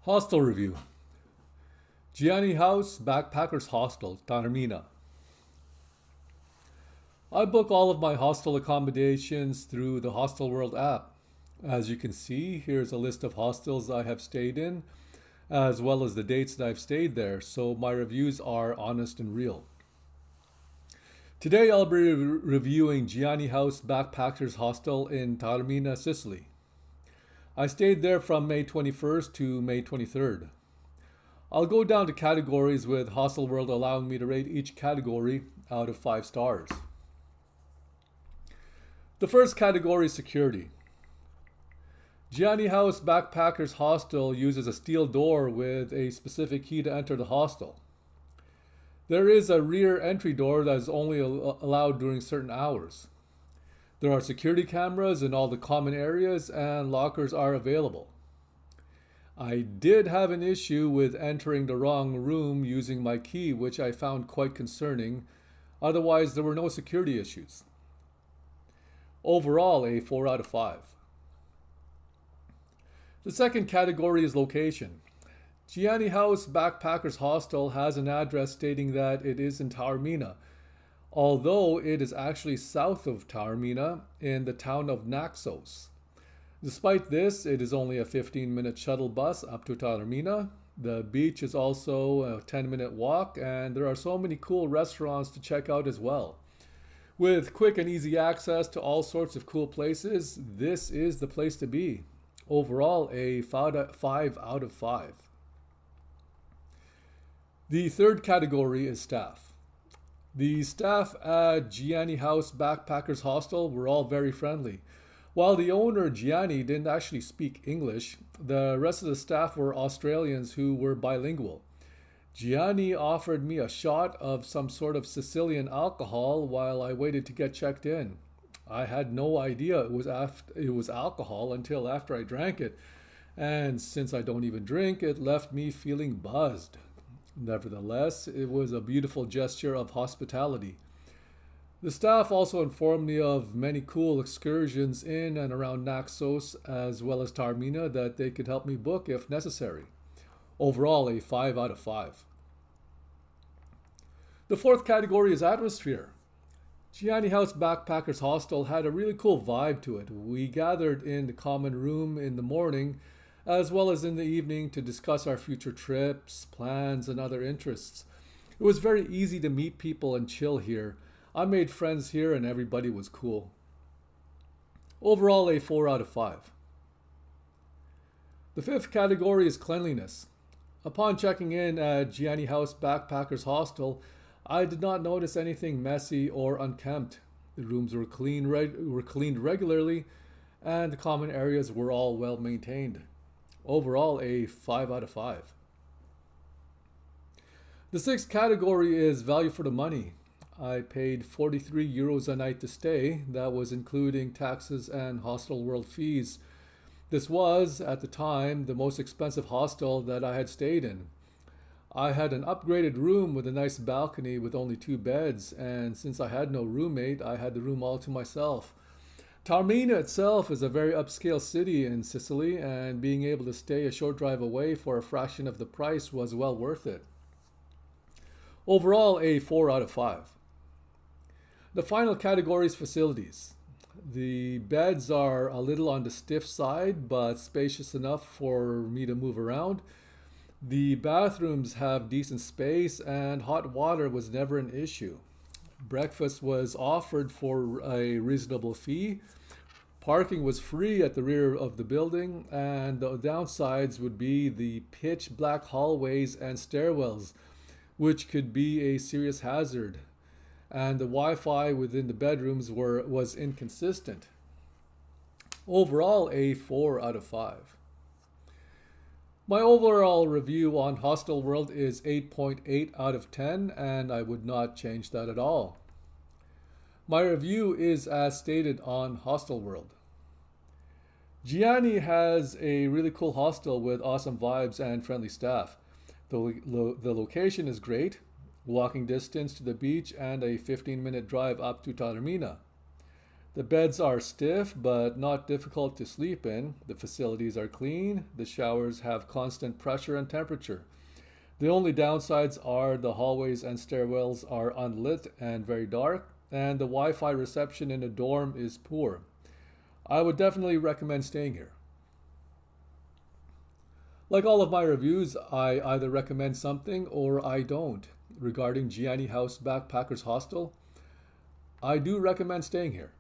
Hostel review. Gianni House Backpackers Hostel, Taormina. I book all of my hostel accommodations through the Hostel World app. As you can see, here's a list of hostels I have stayed in, as well as the dates that I've stayed there, so my reviews are honest and real. Today I'll be reviewing Gianni House Backpackers Hostel in Taormina, Sicily. I stayed there from May 21st to May 23rd. I'll go down to categories with Hostel World allowing me to rate each category out of 5 stars. The first category is security. Gianni House Backpackers Hostel uses a steel door with a specific key to enter the hostel. There is a rear entry door that is only allowed during certain hours. There are security cameras in all the common areas and lockers are available. I did have an issue with entering the wrong room using my key, which I found quite concerning. Otherwise, there were no security issues. Overall, a 4 out of 5. The second category is location. Gianni House Backpackers Hostel has an address stating that it is in Taormina, although it is actually south of Taormina in the town of Naxos. Despite this, it is only a 15-minute shuttle bus up to Taormina. The beach is also a 10-minute walk, and there are so many cool restaurants to check out as well. With quick and easy access to all sorts of cool places, this is the place to be. Overall, a 5 out of 5. The third category is staff. The staff at Gianni House Backpackers Hostel were all very friendly. While the owner, Gianni, didn't actually speak English, the rest of the staff were Australians who were bilingual. Gianni offered me a shot of some sort of Sicilian alcohol while I waited to get checked in. I had no idea it was alcohol until after I drank it, and since I don't even drink, it left me feeling buzzed. Nevertheless, it was a beautiful gesture of hospitality. The staff also informed me of many cool excursions in and around Naxos as well as Taormina that they could help me book if necessary. Overall, a 5 out of 5. The fourth category is atmosphere. Gianni House Backpackers Hostel had a really cool vibe to it. We gathered in the common room in the morning as well as in the evening to discuss our future trips, plans, and other interests. It was very easy to meet people and chill here. I made friends here and everybody was cool. Overall, a 4 out of 5. The fifth category is cleanliness. Upon checking in at Gianni House Backpackers Hostel, I did not notice anything messy or unkempt. The rooms were cleaned regularly and the common areas were all well maintained. Overall, a 5 out of 5. The sixth category is value for the money. I paid 43 euros a night to stay. That was including taxes and Hostel World fees. This was, at the time, the most expensive hostel that I had stayed in. I had an upgraded room with a nice balcony with only 2 beds, and since I had no roommate, I had the room all to myself. Taormina itself is a very upscale city in Sicily, and being able to stay a short drive away for a fraction of the price was well worth it. Overall, a 4 out of 5. The final category is facilities. The beds are a little on the stiff side, but spacious enough for me to move around. The bathrooms have decent space, and hot water was never an issue. Breakfast was offered for a reasonable fee. Parking was free at the rear of the building, and the downsides would be the pitch black hallways and stairwells, which could be a serious hazard. And the Wi-Fi within the bedrooms was inconsistent. Overall, a 4 out of 5. My overall review on Hostel World is 8.8 out of 10, and I would not change that at all. My review is as stated on Hostel World. Gianni has a really cool hostel with awesome vibes and friendly staff. The location is great, walking distance to the beach and a 15-minute drive up to Taormina. The beds are stiff but not difficult to sleep in. The facilities are clean. The showers have constant pressure and temperature. The only downsides are the hallways and stairwells are unlit and very dark, and the Wi Fi reception in a dorm is poor. I would definitely recommend staying here. Like all of my reviews, I either recommend something or I don't. Regarding Gianni House Backpackers Hostel, I do recommend staying here.